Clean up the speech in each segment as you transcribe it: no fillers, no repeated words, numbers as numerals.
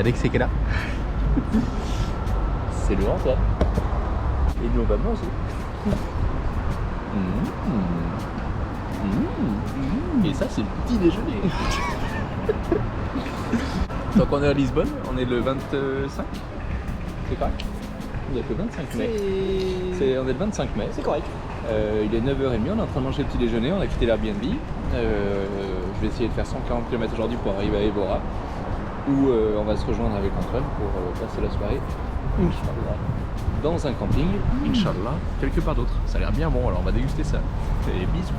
regardez que c'est là. C'est le Antoine. Et nous on va manger. Et ça c'est le petit déjeuner. Donc on est à Lisbonne, on est le 25. C'est correct? On est le 25 mai. On est le 25 mai. C'est correct. Il est 9h30, on est en train de manger le petit déjeuner, on a quitté l'Airbnb. Je vais essayer de faire 140 km aujourd'hui pour arriver à Évora, où on va se rejoindre avec Antoine pour passer la soirée, Inch'Allah, dans un camping, Inch'Allah, quelque part d'autre. Ça a l'air bien bon, alors on va déguster ça. Et bisous.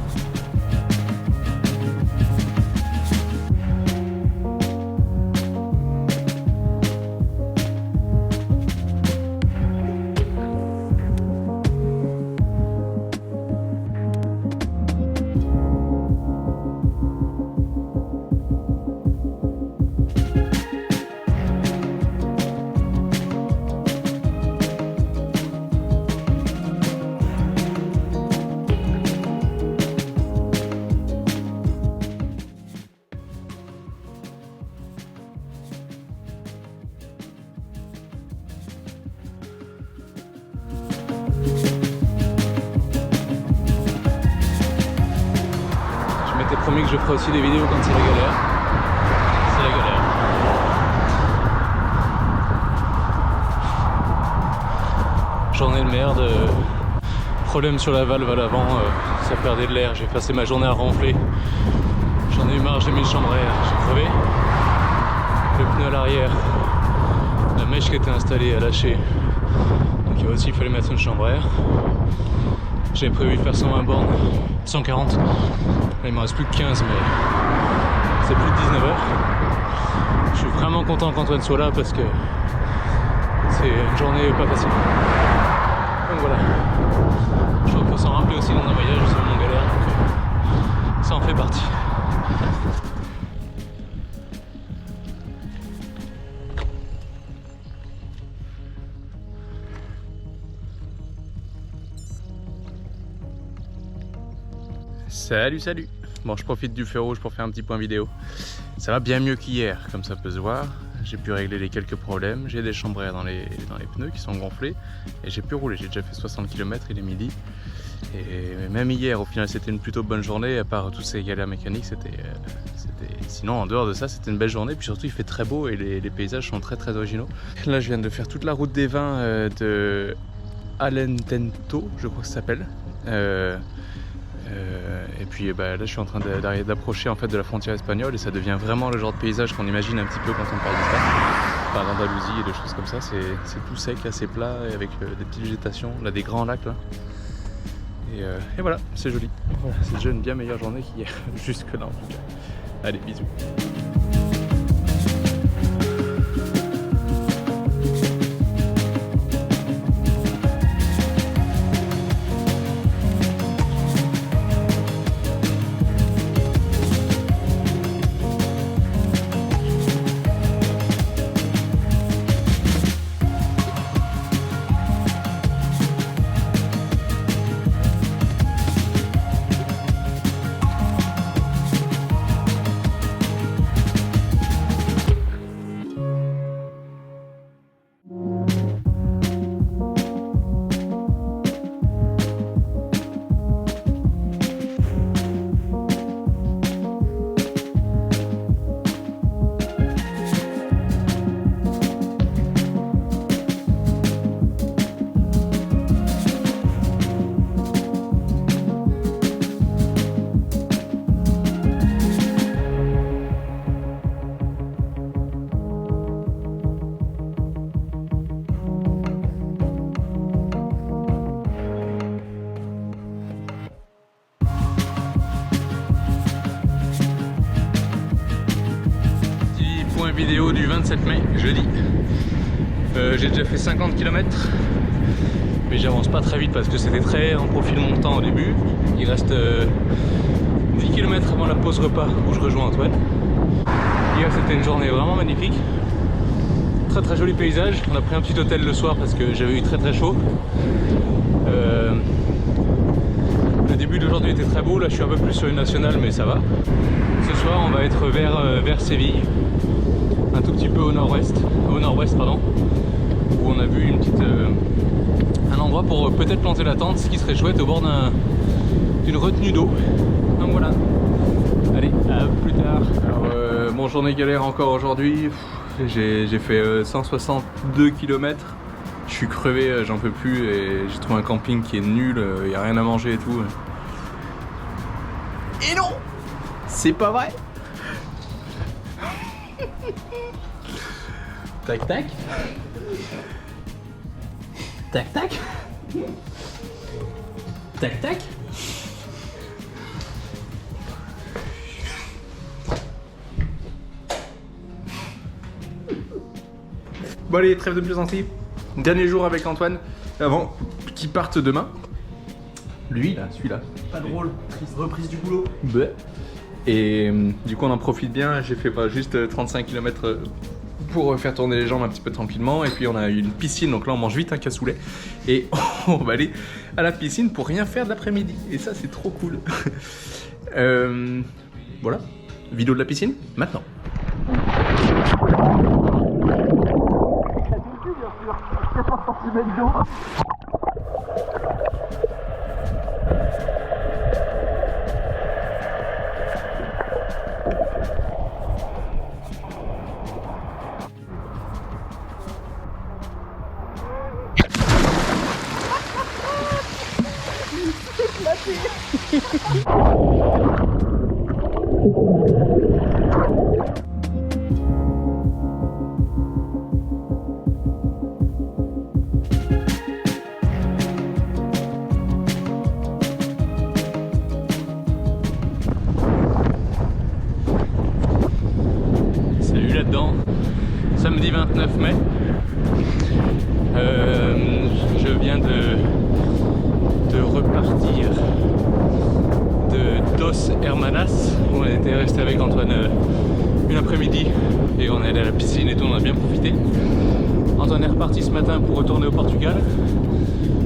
Je m'étais promis que je ferai aussi des vidéos quand c'est la galère. C'est la galère. Journée de merde. Problème sur la valve à l'avant, ça perdait de l'air. J'ai passé ma journée à ronfler. J'en ai eu marre, j'ai mis le chambre à air. J'ai crevé. Le pneu à l'arrière. La mèche qui était installée a lâché. Donc il aussi fallu mettre une chambre à air. J'ai prévu de faire 120 bornes, 140. Là, il me reste plus que 15, mais c'est plus de 19h. Je suis vraiment content qu'Antoine soit là parce que c'est une journée pas facile. Donc voilà. Je crois qu'il faut s'en rappeler aussi dans un voyage, c'est vraiment galère. Donc ça en fait partie. Salut. Bon, je profite du feu rouge pour faire un petit point vidéo. Ça va bien mieux qu'hier, comme ça peut se voir. J'ai pu régler les quelques problèmes. J'ai des chambres à air dans les pneus qui sont gonflés. Et j'ai pu rouler. J'ai déjà fait 60 km, il est midi. Et même hier, au final, c'était une plutôt bonne journée. À part toutes ces galères mécaniques, sinon, en dehors de ça, c'était une belle journée. Puis surtout, il fait très beau et les paysages sont très originaux. Là, je viens de faire toute la route des vins de Alentento, je crois que ça s'appelle. Et puis là je suis en train d'approcher en fait de la frontière espagnole et ça devient vraiment le genre de paysage qu'on imagine un petit peu quand on parle d'Espagne. Enfin, d'Andalousie et des choses comme ça, c'est tout sec, assez plat et avec des petites végétations, là des grands lacs là. Et voilà, c'est joli. Voilà, c'est déjà une bien meilleure journée qu'hier, jusque là en tout cas. Allez, bisous. Vidéo du 27 mai, jeudi. J'ai déjà fait 50 km, mais j'avance pas très vite parce que c'était très en profil montant au début. Il reste 10 km avant la pause repas où je rejoins Antoine. Hier c'était une journée vraiment magnifique, très joli paysage. On a pris un petit hôtel le soir parce que j'avais eu très chaud. Le début d'aujourd'hui était très beau, là je suis un peu plus sur une nationale mais ça va. Ce soir on va être vers Séville. Un un tout petit peu au nord-ouest pardon, où on a vu une petite, un endroit pour peut-être planter la tente, ce qui serait chouette au bord d'une retenue d'eau. Donc voilà, allez, à plus tard. Alors, bon, journée galère encore aujourd'hui, j'ai fait 162 km. Je suis crevé, j'en peux plus et j'ai trouvé un camping qui est nul, il n'y a rien à manger et tout. Et non, c'est pas vrai. Tac tac. Tac tac. Tac tac. Bon allez, trêve de plaisanterie. Dernier jour avec Antoine avant qu'il parte demain. Lui là, celui-là. Pas drôle, reprise du boulot. Ouais. Et du coup on en profite bien. J'ai fait juste 35 km pour faire tourner les jambes un petit peu tranquillement. Et puis on a eu une piscine, donc là on mange vite un cassoulet. Et on va aller à la piscine pour rien faire de l'après-midi. Et ça c'est trop cool. Voilà, vidéo de la piscine maintenant. Salut là-dedans, samedi 29 mai. Je viens de repartir de Dos Hermanas où on était resté avec Antoine une après-midi et on est allé à la piscine et tout, on a bien profité. Antoine est reparti ce matin pour retourner au Portugal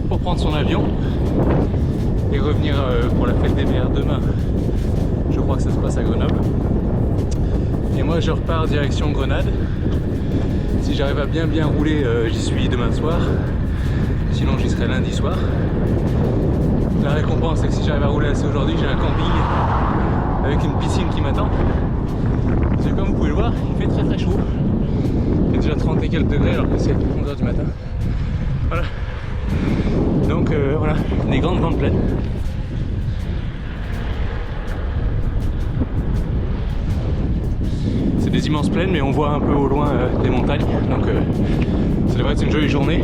pour prendre son avion et revenir pour la fête des mers demain. Je crois que ça se passe à Grenoble. Et moi je repars direction Grenade. Si j'arrive à bien rouler, j'y suis demain soir. Sinon j'y serai lundi soir. La récompense c'est que si j'arrive à rouler assez aujourd'hui, j'ai un camping avec une piscine qui m'attend. Parce que comme vous pouvez le voir, il fait très chaud. Il fait déjà 30 et quelques degrés alors que c'est 11h du matin. Voilà. Donc voilà, des grandes plaines. C'est des immenses plaines mais on voit un peu au loin des montagnes. Donc ça devrait être une jolie journée.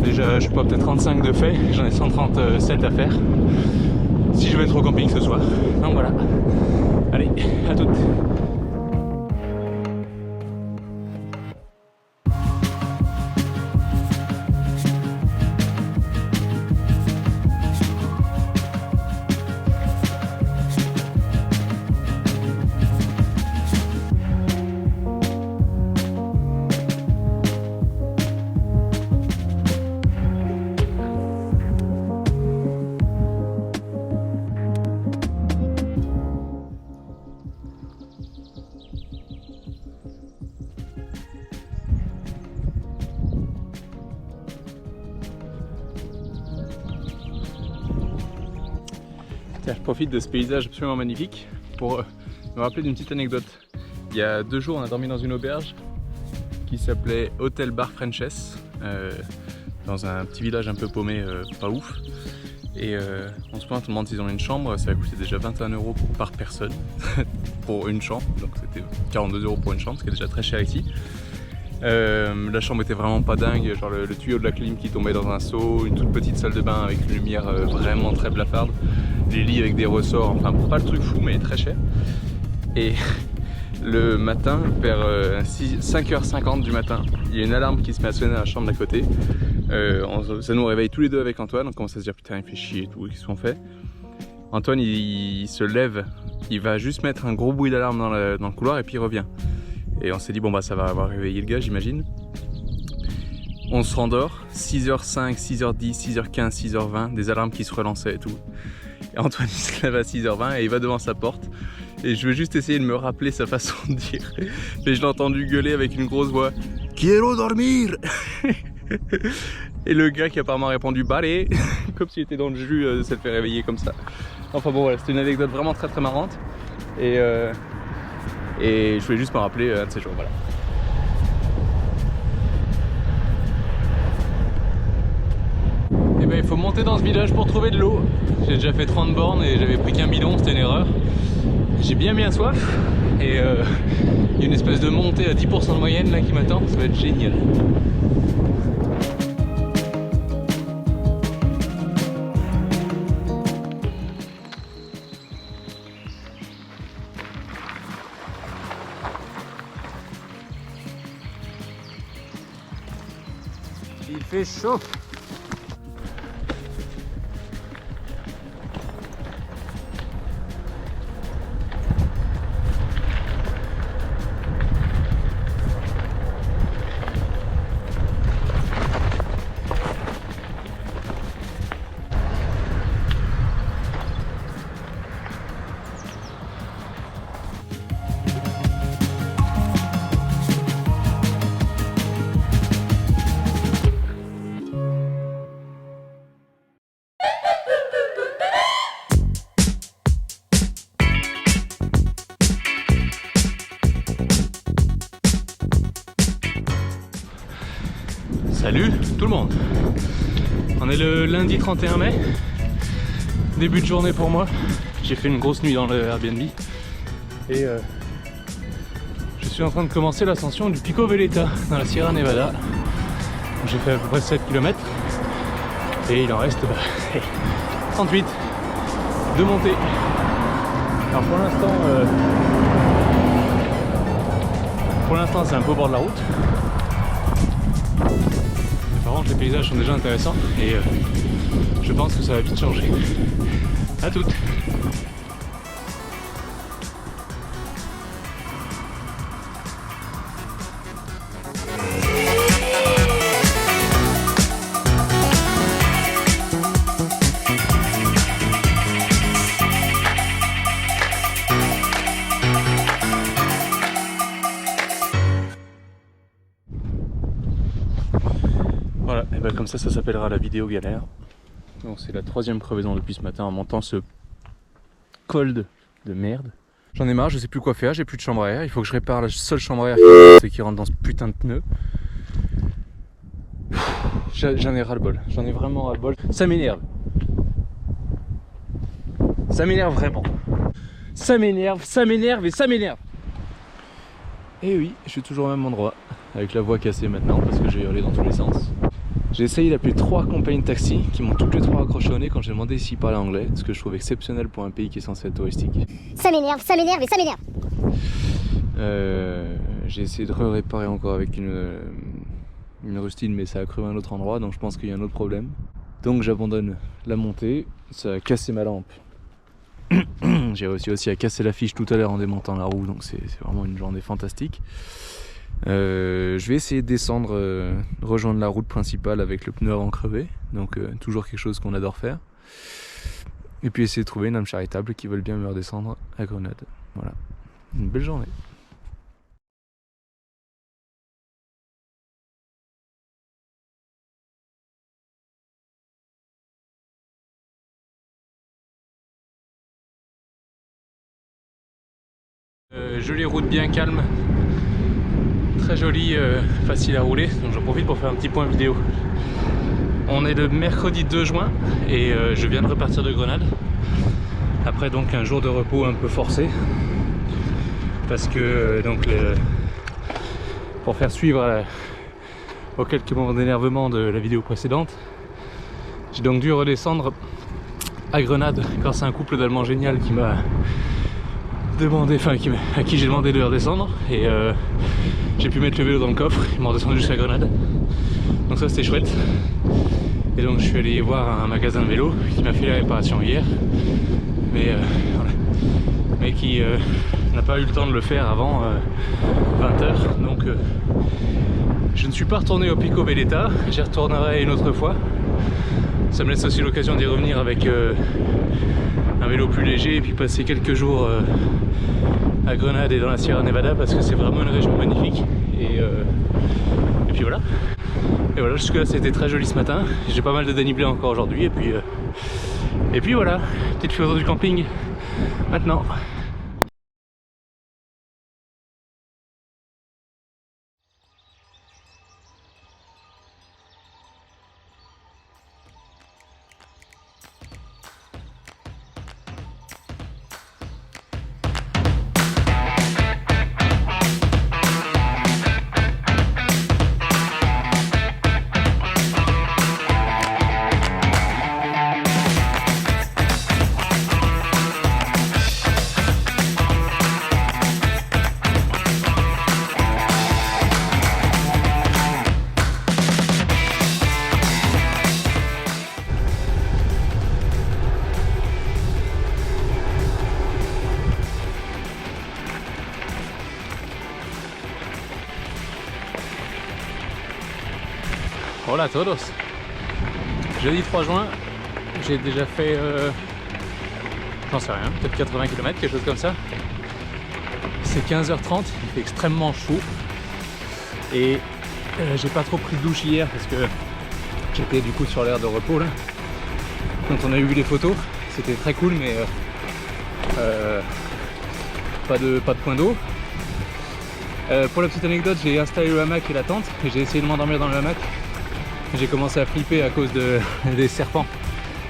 Déjà je sais pas, peut-être 35 de fait, j'en ai 137 à faire si je vais être au camping ce soir. Donc voilà, allez, à toutes. Je profite de ce paysage absolument magnifique pour me rappeler d'une petite anecdote. Il y a 2 jours, on a dormi dans une auberge qui s'appelait Hotel Bar Frances, dans un petit village un peu paumé, pas ouf. Et on se demande s'ils ont une chambre, ça a coûté déjà 21 € par personne pour une chambre, donc c'était 42 € pour une chambre, ce qui est déjà très cher ici. La chambre était vraiment pas dingue, genre le tuyau de la clim qui tombait dans un seau, une toute petite salle de bain avec une lumière vraiment très blafarde, les lits avec des ressorts, enfin pas le truc fou mais très cher. Et le matin, vers 5h50 du matin, il y a une alarme qui se met à sonner dans la chambre d'à côté. Ça nous réveille tous les deux avec Antoine, on commence à se dire putain il fait chier et tout, qu'est-ce qu'on fait? Antoine il se lève, il va juste mettre un gros bruit d'alarme dans le couloir et puis il revient. Et on s'est dit bon bah ça va avoir réveillé le gars j'imagine. On se rendort, 6h05, 6h10, 6h15, 6h20, des alarmes qui se relançaient et tout. Et Antoine il se lève à 6h20 et il va devant sa porte Et je veux juste essayer de me rappeler sa façon de dire. Et je l'ai entendu gueuler avec une grosse voix. Quiero dormir. Et le gars qui apparemment a répondu Balé, comme s'il était dans le jus, ça le fait réveiller comme ça. Enfin bon voilà, c'était une anecdote vraiment très très marrante. Et je voulais juste me rappeler un de ces jours, voilà. Et ben il faut monter dans ce village pour trouver de l'eau. J'ai déjà fait 30 bornes et j'avais pris qu'un bidon, c'était une erreur. J'ai bien soif et il y a une espèce de montée à 10% de moyenne là qui m'attend, ça va être génial. Il fait chaud. Salut tout le monde. On est le lundi 31 mai. Début de journée pour moi. J'ai fait une grosse nuit dans le Airbnb. Et je suis en train de commencer l'ascension du Pico Veleta dans la Sierra Nevada. J'ai fait à peu près 7 km. Et il en reste 38 de montée. Alors pour l'instant c'est un peu au bord de la route. Par contre les paysages sont déjà intéressants et je pense que ça va vite changer. À toutes. Voilà, et ben comme ça s'appellera la vidéo galère. Donc c'est la 3e crevaison depuis ce matin en montant ce col de merde. J'en ai marre, je sais plus quoi faire, j'ai plus de chambre à air, il faut que je répare la seule chambre à air qui rentre dans ce putain de pneu. J'en ai ras-le-bol, j'en ai vraiment ras-le-bol. Ça m'énerve. Ça m'énerve vraiment. Ça m'énerve et ça m'énerve. Et oui, je suis toujours au même endroit, avec la voix cassée maintenant parce que j'ai hurlé dans tous les sens. J'ai essayé d'appeler 3 compagnies de taxi qui m'ont toutes les 3 accroché au nez quand j'ai demandé s'ils parlaient anglais, ce que je trouve exceptionnel pour un pays qui est censé être touristique. Ça m'énerve et ça m'énerve. J'ai essayé de réparer encore avec une rustine, mais ça a crevé à un autre endroit, donc je pense qu'il y a un autre problème. Donc j'abandonne la montée, ça a cassé ma lampe. J'ai réussi aussi à casser la fiche tout à l'heure en démontant la roue, donc c'est vraiment une journée fantastique. Je vais essayer de descendre, rejoindre la route principale avec le pneu avant crevé, donc toujours quelque chose qu'on adore faire. Et puis essayer de trouver une âme charitable qui veulent bien me redescendre à Grenade. Voilà, une belle journée. Jolie route bien calme, très jolie, facile à rouler, donc j'en profite pour faire un petit point vidéo. On est le mercredi 2 juin et je viens de repartir de Grenade après donc un jour de repos un peu forcé parce que pour faire suivre aux quelques moments d'énervement de la vidéo précédente, j'ai donc dû redescendre à Grenade grâce à un couple d'Allemands génial qui m'a demandé, à qui j'ai demandé de redescendre et j'ai pu mettre le vélo dans le coffre, ils m'ont redescendu jusqu'à Grenade, donc ça c'était chouette. Et donc je suis allé voir un magasin de vélo qui m'a fait la réparation hier, mais qui n'a pas eu le temps de le faire avant 20 h, donc je ne suis pas retourné au Pico Veleta, j'y retournerai une autre fois. Ça me laisse aussi l'occasion d'y revenir avec un vélo plus léger et puis passer quelques jours à Grenade et dans la Sierra Nevada parce que c'est vraiment une région magnifique. Et puis voilà. Et voilà, jusque là c'était très joli ce matin. J'ai pas mal de dénivelé encore aujourd'hui et puis voilà, petite photo du camping maintenant. Hola a todos. Jeudi 3 juin, j'ai déjà fait, j'en sais rien, peut-être 80 km, quelque chose comme ça. C'est 15h30, il fait extrêmement chaud. Et j'ai pas trop pris de douche hier parce que j'étais du coup sur l'aire de repos là. Quand on a eu les photos, c'était très cool mais pas de point d'eau. Pour la petite anecdote, j'ai installé le hamac et la tente et j'ai essayé de m'endormir dans le hamac. J'ai commencé à flipper à cause des serpents,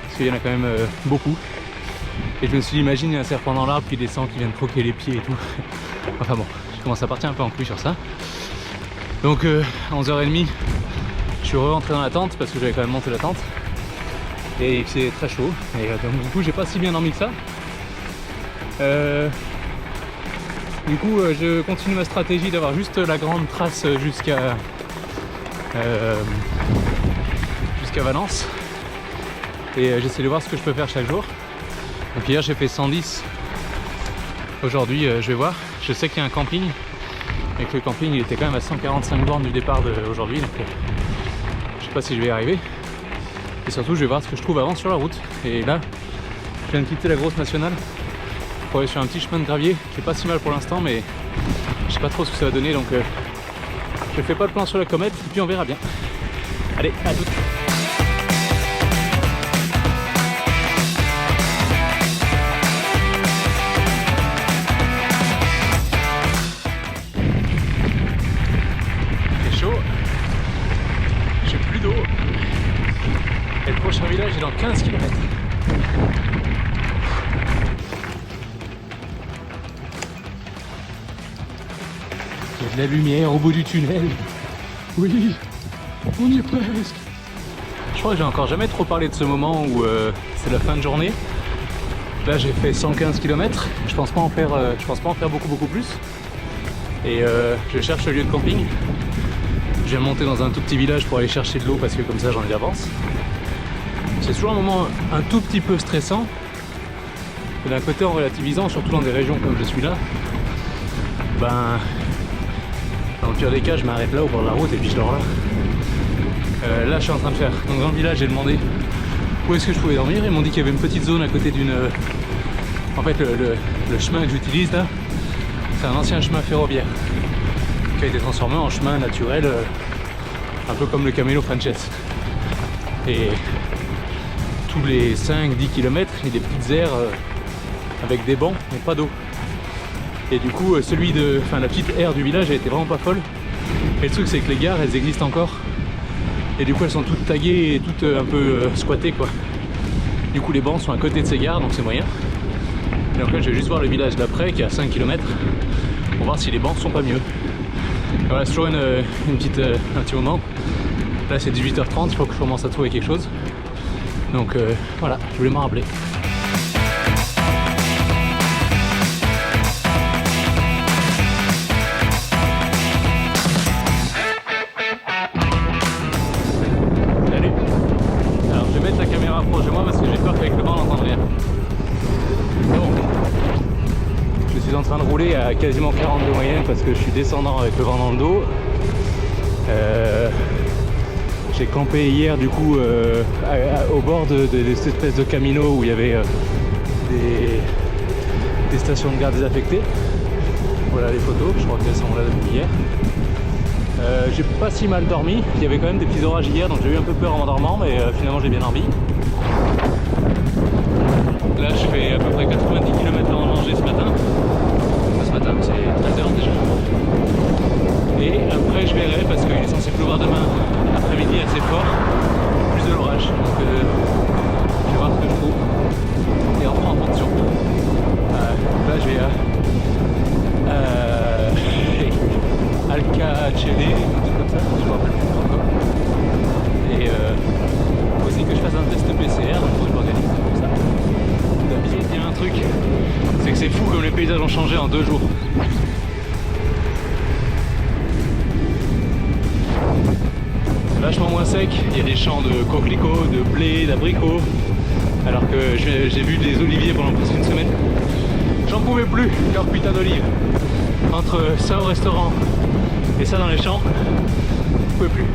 parce qu'il y en a quand même beaucoup. Et je me suis dit, imagine, il y a un serpent dans l'arbre qui descend, qui vient de croquer les pieds et tout. Enfin bon, je commence à partir un peu en couille sur ça. Donc à 11h30, je suis rentré dans la tente, parce que j'avais quand même monté la tente. Et c'est très chaud, et donc, du coup j'ai pas si bien dormi que ça. Du coup je continue ma stratégie d'avoir juste la grande trace jusqu'à Valence et j'essaie de voir ce que je peux faire chaque jour. Donc hier j'ai fait 110, aujourd'hui je vais voir. Je sais qu'il y a un camping et que le camping il était quand même à 145 bornes du départ d'aujourd'hui, donc je sais pas si je vais y arriver et surtout je vais voir ce que je trouve avant sur la route. Et là je viens de quitter la grosse nationale pour aller sur un petit chemin de gravier qui est pas si mal pour l'instant, mais je sais pas trop ce que ça va donner, donc je fais pas le plan sur la comète et puis on verra bien. Allez, à toutes. C'est chaud. J'ai plus d'eau. Et le prochain village est dans 15 km. Il y a de la lumière au bout du tunnel. Oui, on y est presque. Je crois que j'ai encore jamais trop parlé de ce moment où c'est la fin de journée. Là j'ai fait 115 km, je pense pas en faire beaucoup plus. Et je cherche le lieu de camping. Je viens monter dans un tout petit village pour aller chercher de l'eau parce que comme ça j'en ai d'avance. C'est toujours un moment un tout petit peu stressant. Et d'un côté en relativisant, surtout dans des régions comme je suis là, ben dans le pire des cas je m'arrête là au bord de la route et puis je dors là. Là je suis en train de faire, donc dans le village j'ai demandé où est-ce que je pouvais dormir. Ils m'ont dit qu'il y avait une petite zone à côté d'une... En fait le chemin que j'utilise là, c'est un ancien chemin ferroviaire qui a été transformé en chemin naturel, un peu comme le Camino Frances. Et tous les 5-10 km il y a des petites aires avec des bancs mais pas d'eau. Et du coup la petite aire du village a été vraiment pas folle. Et le truc c'est que les gares elles existent encore. Et du coup elles sont toutes taguées et toutes un peu squattées quoi. Du coup les bancs sont à côté de ces gares donc c'est moyen. Et donc là je vais juste voir le village d'après qui est à 5 km pour voir si les bancs sont pas mieux. Et voilà, c'est toujours un petit moment. Là c'est 18h30, il faut que je commence à trouver quelque chose. Donc voilà, je voulais m'en rappeler. Salut. Alors je vais mettre la caméra proche de moi parce que j'ai peur qu'avec le vent on n'entende rien. Donc je suis en train de rouler à quasiment 40 de moyenne parce que je suis descendant avec le vent dans le dos. J'ai campé hier du coup au bord de cette espèce de camino où il y avait des stations de gare désaffectées. Voilà les photos, je crois qu'elles sont là depuis hier. J'ai pas si mal dormi, il y avait quand même des petits orages hier donc j'ai eu un peu peur en m'endormant mais finalement j'ai bien dormi. Là je fais à peu près 90 km en manger ce matin. Enfin, ce matin c'est 13h déjà. Et après je verrai parce qu'il est censé pleuvoir demain après-midi assez fort, plus de l'orage. Donc je vais voir ce que je trouve et on prend en fonction. Là je vais Alcacele, un truc comme ça, je me rappelle plus encore. Et aussi que je fasse un test PCR, il faut que je m'organise pour ça. Il y a un truc, c'est que c'est fou comme les paysages ont changé en 2 jours. C'est vachement moins sec, il y a des champs de coquelicots, de blé, d'abricots, alors que j'ai vu des oliviers pendant presque une semaine. J'en pouvais plus, leur putain d'olive. Entre ça au restaurant et ça dans les champs, je pouvais plus.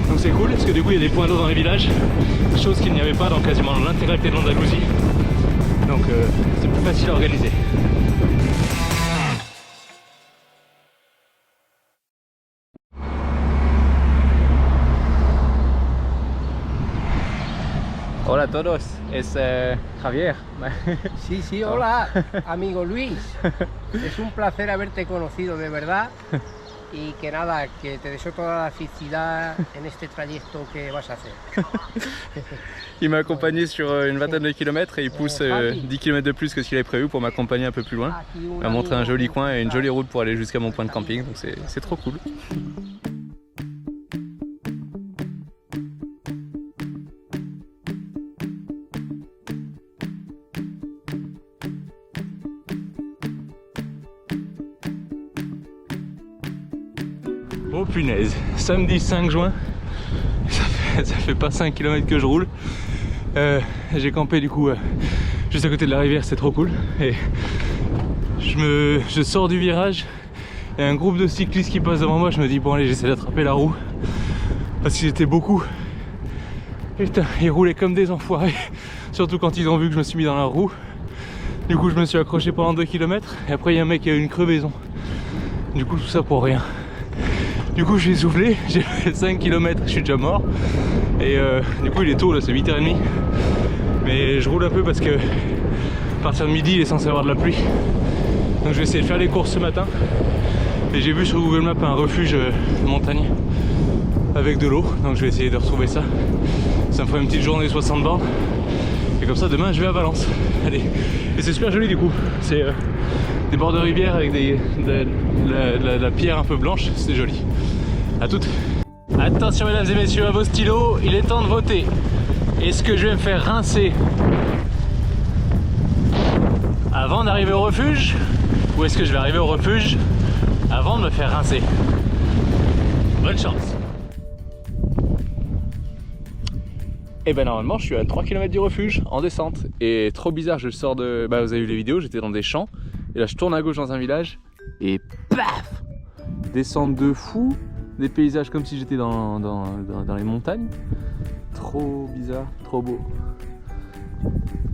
Donc c'est cool parce que du coup il y a des points d'eau dans les villages, chose qu'il n'y avait pas dans quasiment l'intégralité de l'Andalousie. Donc c'est plus facile à organiser. Hola a todos, es Javier. Sí, sí, hola, amigo Luis. Es un placer haberte conocido de verdad y que nada, que te deseo toda la felicidad en este trayecto que vas a hacer. Il m'a accompagné sur une vingtaine de kilomètres et il pousse 10 km de plus que ce qu'il avait prévu pour m'accompagner un peu plus loin. Il m'a montré un joli coin et une jolie route pour aller jusqu'à mon point de camping, donc c'est trop cool. Oh punaise, samedi 5 juin, ça fait pas 5 km que je roule. J'ai campé du coup juste à côté de la rivière, c'est trop cool. Et je sors du virage, il y a un groupe de cyclistes qui passe devant moi, je me dis bon allez j'essaie d'attraper la roue. Parce qu'ils étaient beaucoup. Putain, ils roulaient comme des enfoirés. Surtout quand ils ont vu que je me suis mis dans la roue. Du coup je me suis accroché pendant 2 km et après il y a un mec qui a eu une crevaison. Du coup tout ça pour rien. Du coup j'ai soufflé, j'ai fait 5 km, je suis déjà mort. Et du coup il est tôt là, c'est 8h30. Mais je roule un peu parce que à partir de midi il est censé avoir de la pluie. Donc je vais essayer de faire les courses ce matin. Et j'ai vu sur Google Maps un refuge montagne avec de l'eau. Donc je vais essayer de retrouver ça. Ça me fera une petite journée 60 bornes. Et comme ça demain je vais à Valence. Allez. Et c'est super joli du coup. C'est des bords de rivière avec la pierre un peu blanche, c'est joli. A toutes. Attention mesdames et messieurs à vos stylos, il est temps de voter. Est-ce que je vais me faire rincer avant d'arriver au refuge ou est-ce que je vais arriver au refuge avant de me faire rincer? Bonne chance. Et ben normalement je suis à 3 km du refuge en descente et trop bizarre, je sors de... Bah vous avez vu les vidéos, j'étais dans des champs et là je tourne à gauche dans un village et paf, descente de fou, des paysages comme si j'étais dans les montagnes. Trop bizarre, trop beau.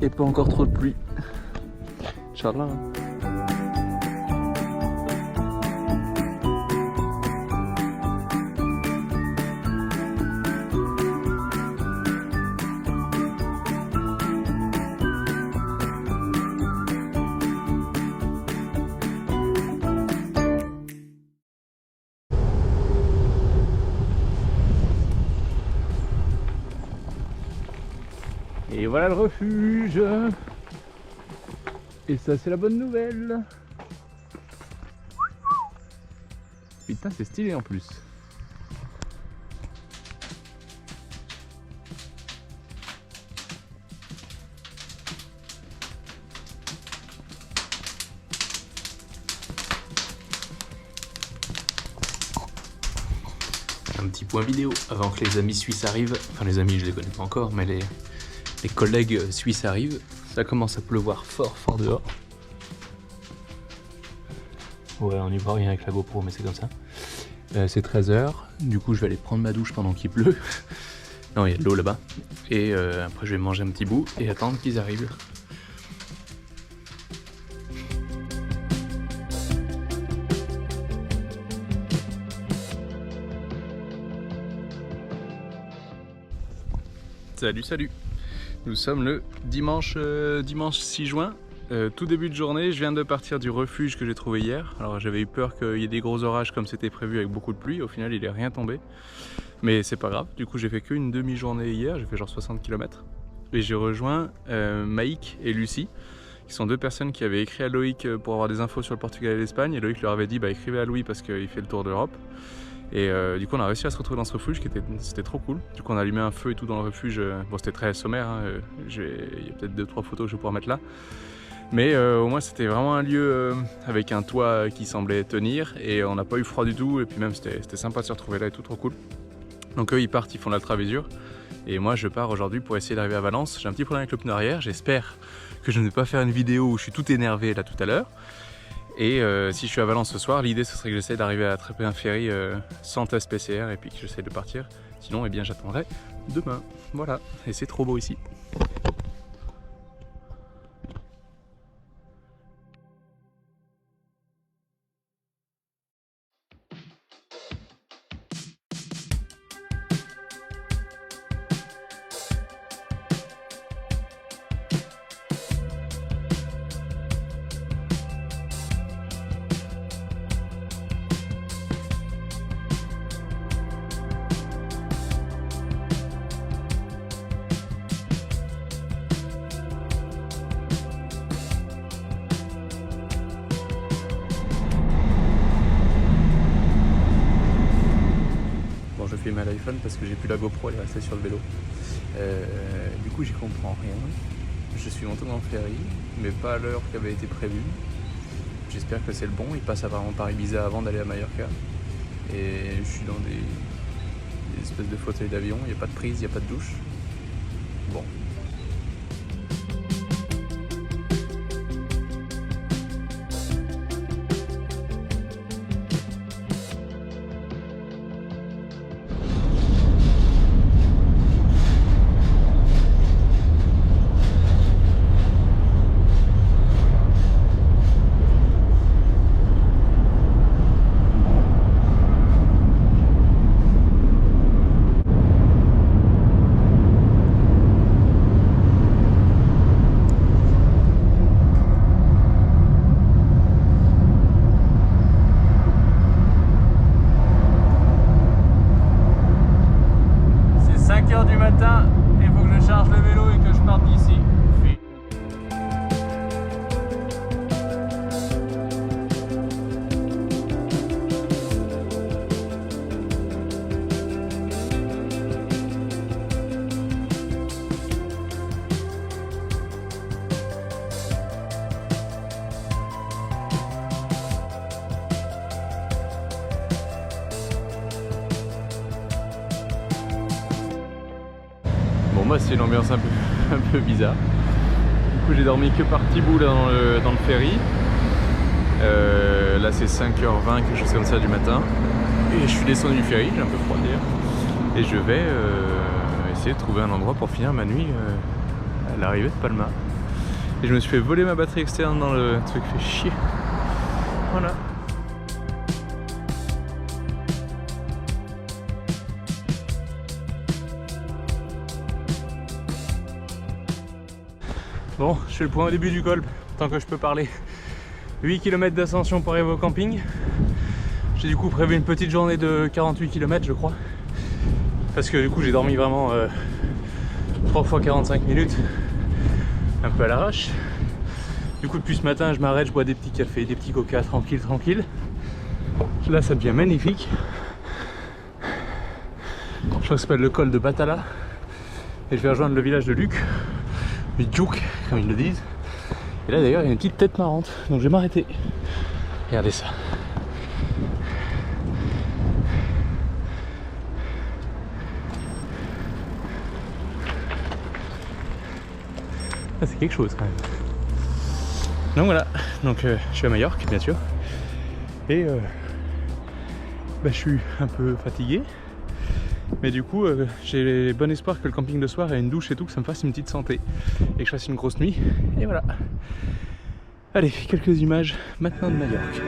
Et pas encore trop de pluie. Inch'Allah. Et voilà le refuge. Et ça c'est la bonne nouvelle. Putain c'est stylé en plus. Un petit point vidéo avant que les amis suisses arrivent. Enfin les amis je les connais pas encore mais les collègues suisses arrivent. Ça commence à pleuvoir fort fort dehors. Ouais on n'y voit rien avec la GoPro mais c'est comme ça. C'est 13h, du coup je vais aller prendre ma douche pendant qu'il pleut. Non il y a de l'eau là-bas. Et après je vais manger un petit bout et attendre qu'ils arrivent. Salut, salut. Nous sommes le dimanche 6 juin. Tout début de journée, je viens de partir du refuge que j'ai trouvé hier. Alors j'avais eu peur qu'il y ait des gros orages comme c'était prévu avec beaucoup de pluie. Au final, il n'est rien tombé. Mais c'est pas grave. Du coup, j'ai fait qu'une demi-journée hier. J'ai fait genre 60 km. Et j'ai rejoint Maïk et Lucie, qui sont deux personnes qui avaient écrit à Loïc pour avoir des infos sur le Portugal et l'Espagne. Et Loïc leur avait dit écrivez à Louis parce qu'il fait le tour d'Europe. Et du coup on a réussi à se retrouver dans ce refuge, c'était trop cool. Du coup on a allumé un feu et tout dans le refuge. Bon, c'était très sommaire, hein. Il y a peut-être 2-3 photos que je vais pouvoir mettre là. Mais au moins c'était vraiment un lieu avec un toit qui semblait tenir. Et on n'a pas eu froid du tout. Et puis même c'était sympa de se retrouver là et tout, trop cool. Donc eux ils partent, ils font l'Altravésure. Et moi je pars aujourd'hui pour essayer d'arriver à Valence. J'ai un petit problème avec le pneu arrière, j'espère que je ne vais pas faire une vidéo où je suis tout énervé là tout à l'heure. Et si je suis à Valence ce soir, l'idée ce serait que j'essaie d'arriver à attraper un ferry sans test PCR et puis que j'essaie de partir. Sinon, eh bien, j'attendrai demain. Voilà, et c'est trop beau ici. Je filme à l'iPhone parce que j'ai plus la GoPro, elle est restée sur le vélo. Du coup j'y comprends rien. Je suis monté dans le ferry, mais pas à l'heure qui avait été prévue. J'espère que c'est le bon, il passe apparemment par Ibiza avant d'aller à Mallorca. Et je suis dans des espèces de fauteuils d'avion, il n'y a pas de prise, il n'y a pas de douche. Bon. Du matin, il faut que je charge le vélo et que je parte d'ici. Bon, moi c'est une ambiance un peu bizarre. Du coup j'ai dormi que par petits bouts là dans le ferry. Là c'est 5h20, quelque chose comme ça du matin. Et je suis descendu du ferry, j'ai un peu froid d'ailleurs. Et je vais essayer de trouver un endroit pour finir ma nuit à l'arrivée de Palma. Et je me suis fait voler ma batterie externe dans le truc, fait chier. Voilà. Bon, je fais le point au début du col, tant que je peux parler. 8 km d'ascension pour arriver au camping. J'ai du coup prévu une petite journée de 48 km je crois. Parce que du coup j'ai dormi vraiment 3 fois 45 minutes. Un peu à l'arrache. Du coup depuis ce matin je m'arrête, je bois des petits cafés, des petits coca, tranquille. Là ça devient magnifique. Je crois que ça s'appelle le col de Batala. Et je vais rejoindre le village de Luc. Djouk, comme ils le disent. Et là d'ailleurs il y a une petite tête marrante, donc je vais m'arrêter. Regardez ça. Ah, c'est quelque chose quand même. Donc voilà, donc je suis à Majorque bien sûr. Et je suis un peu fatigué. Mais du coup, j'ai bon espoir que le camping de soir ait une douche et tout, que ça me fasse une petite santé. Et que je fasse une grosse nuit. Et voilà. Allez, quelques images maintenant de Majorque.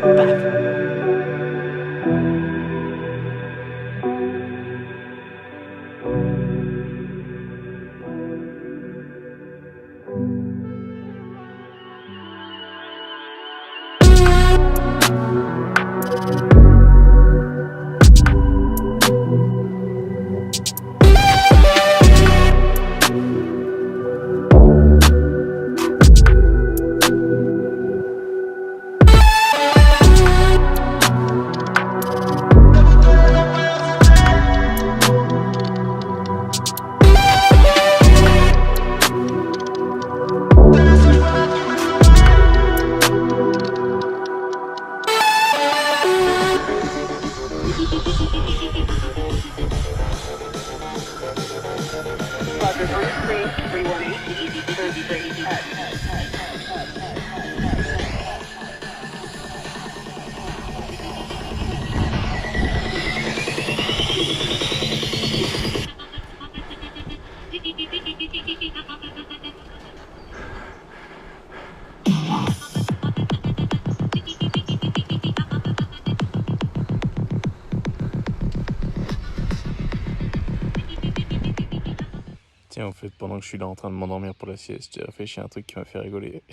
Tiens, en fait, pendant que je suis là en train de m'endormir pour la sieste, j'ai réfléchi à un truc qui m'a fait rigoler.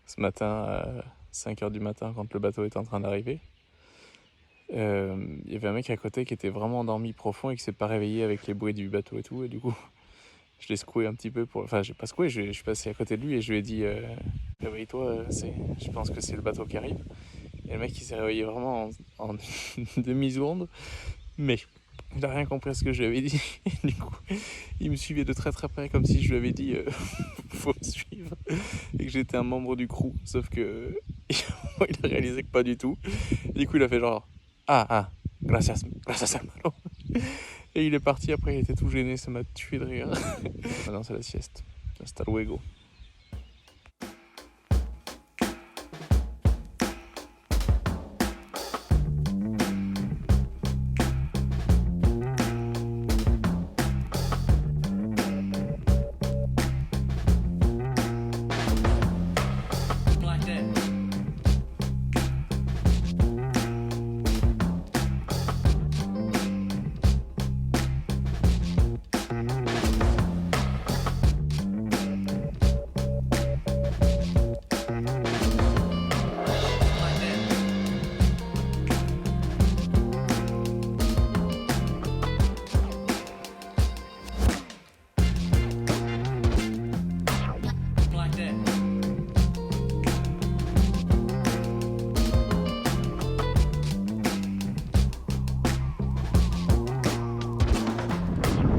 Ce matin, à 5h du matin, quand le bateau était en train d'arriver, il y avait un mec à côté qui était vraiment endormi profond et qui s'est pas réveillé avec les bruits du bateau et tout. Et du coup, je l'ai secoué un petit peu pour... Enfin, j'ai pas secoué, je suis passé à côté de lui et je lui ai dit réveille-toi, je pense que c'est le bateau qui arrive. Et le mec, il s'est réveillé vraiment en une demi-seconde. Mais il n'a rien compris à ce que je lui avais dit. Du coup, il me suivait de très très près comme si je lui avais dit faut me suivre. Et que j'étais un membre du crew. Sauf que il a réalisé que pas du tout. Et du coup, il a fait genre gracias hermano. Et il est parti après, il était tout gêné, ça m'a tué de rire. Maintenant, c'est la sieste. Hasta luego.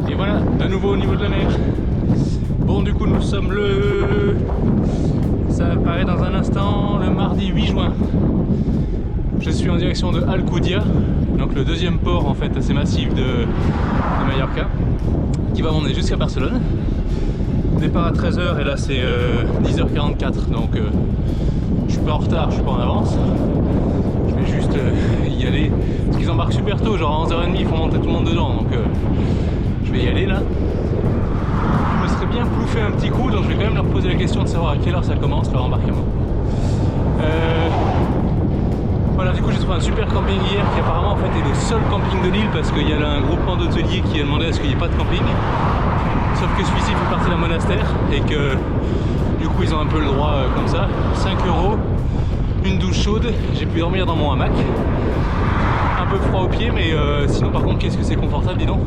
Et voilà, de nouveau au niveau de la mer. Bon, du coup, nous sommes ça apparaît dans un instant, le mardi 8 juin. Je suis en direction de Alcudia, donc le deuxième port en fait assez massif de Mallorca, qui va m'emmener jusqu'à Barcelone. Départ à 13h et là c'est 10h44, donc je suis pas en retard, je suis pas en avance. Je vais juste y aller, parce qu'ils embarquent super tôt, genre à 11h30 il faut monter tout le monde dedans, donc je vais y aller là. Je me serais bien bouffé un petit coup, donc je vais quand même leur poser la question de savoir à quelle heure ça commence leur embarquement. Voilà, du coup j'ai trouvé un super camping hier qui apparemment en fait est le seul camping de l'île parce qu'il y a là un groupement d'hôteliers qui a demandé à ce qu'il n'y ait pas de camping. Sauf que celui-ci fait partie d'un monastère et que du coup ils ont un peu le droit comme ça. 5 €, une douche chaude, j'ai pu dormir dans mon hamac. Un peu froid aux pieds mais sinon par contre qu'est-ce que c'est confortable, dis donc.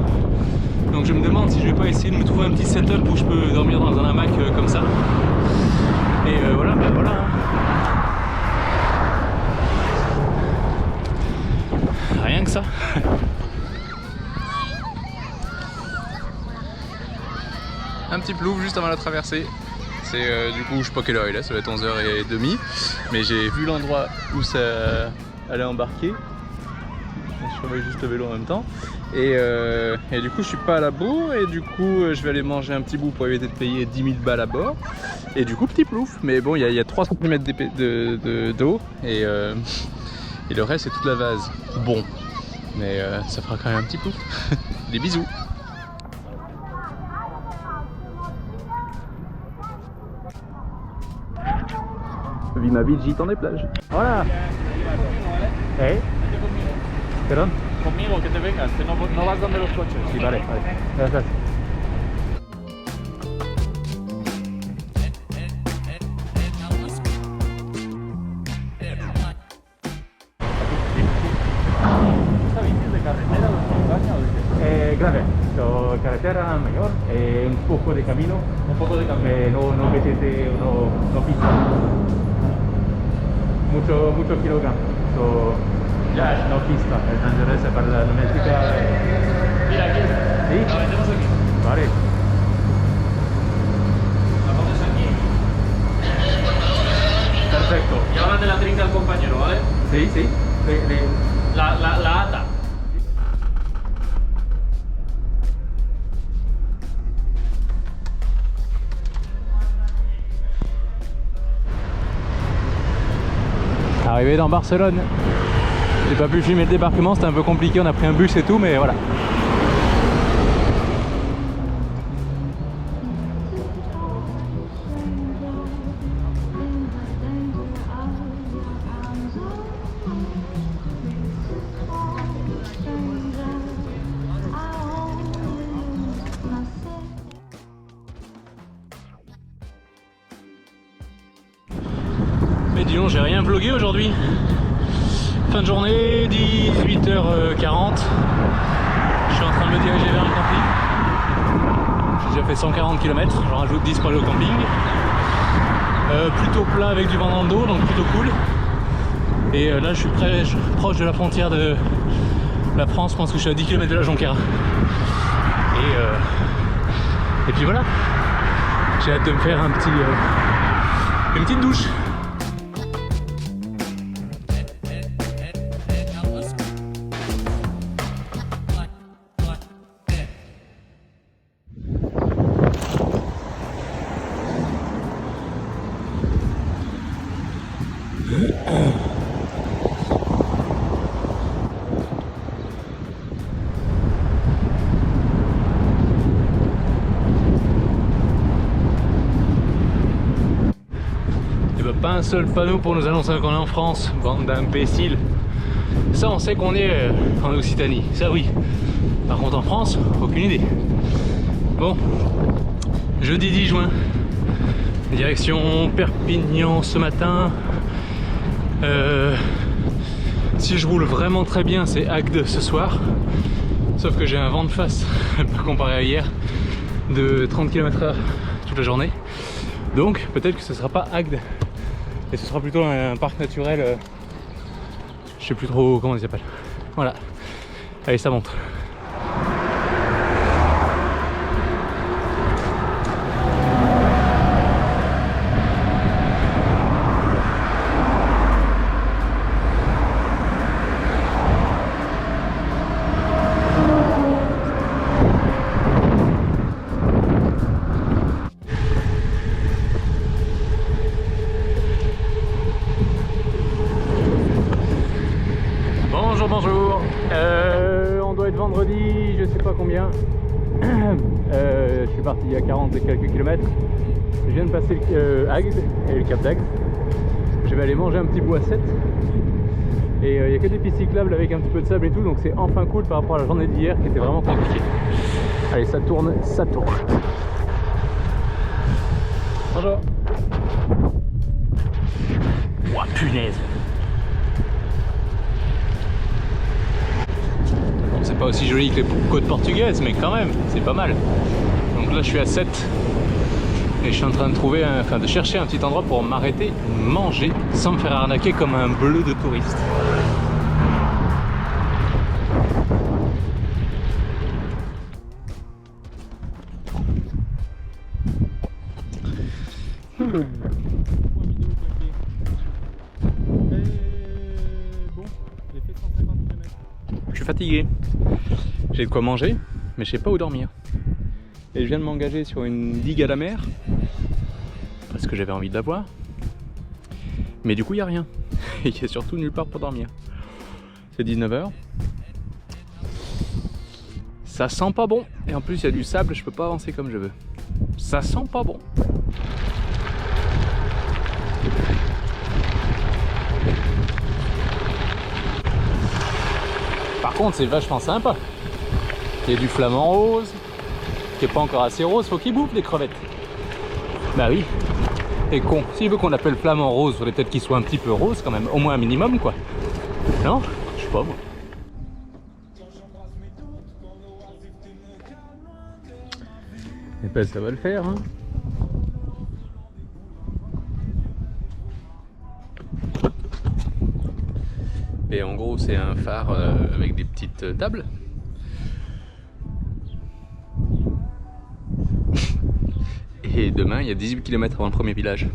Donc je me demande si je vais pas essayer de me trouver un petit setup où je peux dormir dans un hamac comme ça. Et voilà, ben voilà. Rien que ça. Un petit plouf juste avant la traversée. C'est du coup, je sais pas quelle heure il est, ça va être 11h30. Mais j'ai vu l'endroit où ça allait embarquer. Je surveille juste le vélo en même temps. Et du coup, je suis pas à la bourre. Et du coup, je vais aller manger un petit bout pour éviter de payer 10 000 balles à bord. Et du coup, petit plouf. Mais bon, il y a 3 cm d'eau. Et le reste, c'est toute la vase. Bon. Mais ça fera quand même un petit plouf. Des bisous. Vis ma vie de gitan des plages. Hola. ¿Eh? ¿Perdón? Conmigo, que te vengas, que no vas donde los coches. Sí, vale, vale. Gracias. Grave, carretera mayor, un poco de camino. Un poco de camino. No BTT, no pista. Mucho kilogramos. So, ya, no pista, entonces para la doméstica. Mira aquí. ¿Sí? La vendemos aquí. Vale. La pones aquí. Perfecto. Y ahora te la trinca el compañero, ¿vale? Sí, sí. La ata. Arrivé dans Barcelone, j'ai pas pu filmer le débarquement, c'était un peu compliqué, on a pris un bus et tout, mais voilà. Mais dis donc, j'ai rien vlogué aujourd'hui. Fin de journée, 18h40. Je suis en train de me diriger vers le camping. J'ai déjà fait 140 km, j'en rajoute 10 pour aller au camping. Plutôt plat avec du vent dans le dos, donc plutôt cool. Et là je suis proche de la frontière de la France, je pense que je suis à 10 km de la Jonquera. Et puis voilà, j'ai hâte de me faire une petite douche. Pas un seul panneau pour nous annoncer qu'on est en France, bande d'imbéciles. Ça on sait qu'on est en Occitanie, ça oui. Par contre en France, aucune idée. Bon, jeudi 10 juin, direction Perpignan ce matin. Si je roule vraiment très bien, c'est Agde ce soir. Sauf que j'ai un vent de face, comparé à hier, de 30 km/h toute la journée. Donc peut-être que ce sera pas Agde. Et ce sera plutôt un parc naturel, je sais plus trop comment il s'appelle. Voilà, allez ça monte. Bonjour, on doit être vendredi, je sais pas combien. Je suis parti il y a 40 et quelques kilomètres. Je viens de passer Agde et le cap d'Agde. Je vais aller manger un petit bout à 7. Et il n'y a que des pistes cyclables avec un petit peu de sable et tout, donc c'est enfin cool par rapport à la journée d'hier qui était vraiment compliquée. Allez, ça tourne, ça tourne. Bonjour. Ouah, punaise. C'est pas aussi joli que les côtes portugaises, mais quand même, c'est pas mal. Donc là, je suis à 7 et je suis en train de trouver, de chercher un petit endroit pour m'arrêter, manger, sans me faire arnaquer comme un bleu de touriste. Je suis fatigué, j'ai de quoi manger, mais je sais pas où dormir. Et je viens de m'engager sur une digue à la mer, parce que j'avais envie de la voir. Mais du coup, il n'y a rien. Et il n'y a surtout nulle part pour dormir. C'est 19 h. Ça sent pas bon. Et en plus, il y a du sable, je peux pas avancer comme je veux. Ça sent pas bon. Par contre, c'est vachement sympa. Il y a du flamant rose, qui est pas encore assez rose, faut qu'il bouffe les crevettes. Bah oui, t'es con. S'il veut qu'on l'appelle flamant rose, il faudrait peut-être qu'il soit un petit peu rose quand même, au moins un minimum quoi. Non? Je sais pas moi. Et ben ça va le faire hein. Et en gros c'est un phare avec des petites tables. Et demain il y a 18 km avant le premier village.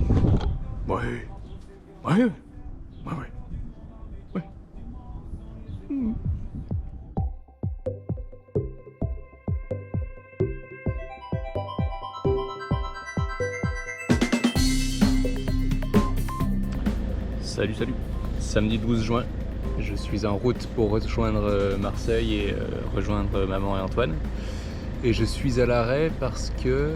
Ouais. Ouais. Ouais. Ouais. Ouais. Mmh. Salut, salut. Samedi 12 juin. Je suis en route pour rejoindre Marseille et rejoindre maman et Antoine. Et je suis à l'arrêt parce que,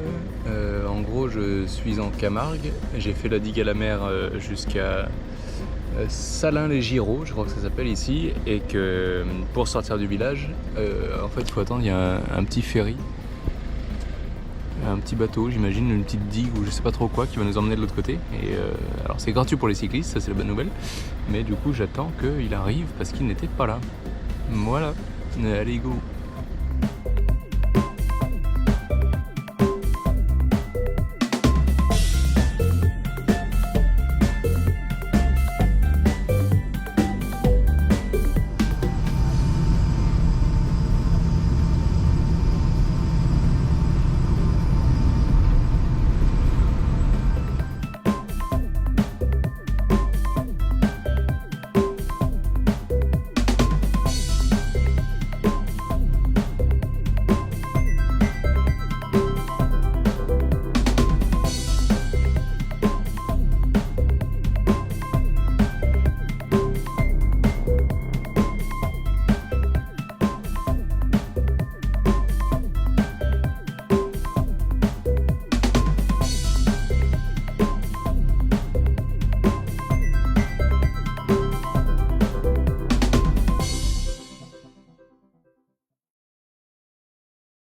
en gros, je suis en Camargue. J'ai fait la digue à la mer jusqu'à Salins-les-Giraud, je crois que ça s'appelle ici. Et que pour sortir du village, en fait, il faut attendre, il y a un petit ferry un petit bateau, j'imagine, une petite digue ou je sais pas trop quoi qui va nous emmener de l'autre côté. Et alors c'est gratuit pour les cyclistes, ça c'est la bonne nouvelle. Mais du coup j'attends qu'il arrive parce qu'il n'était pas là. Voilà, allez go.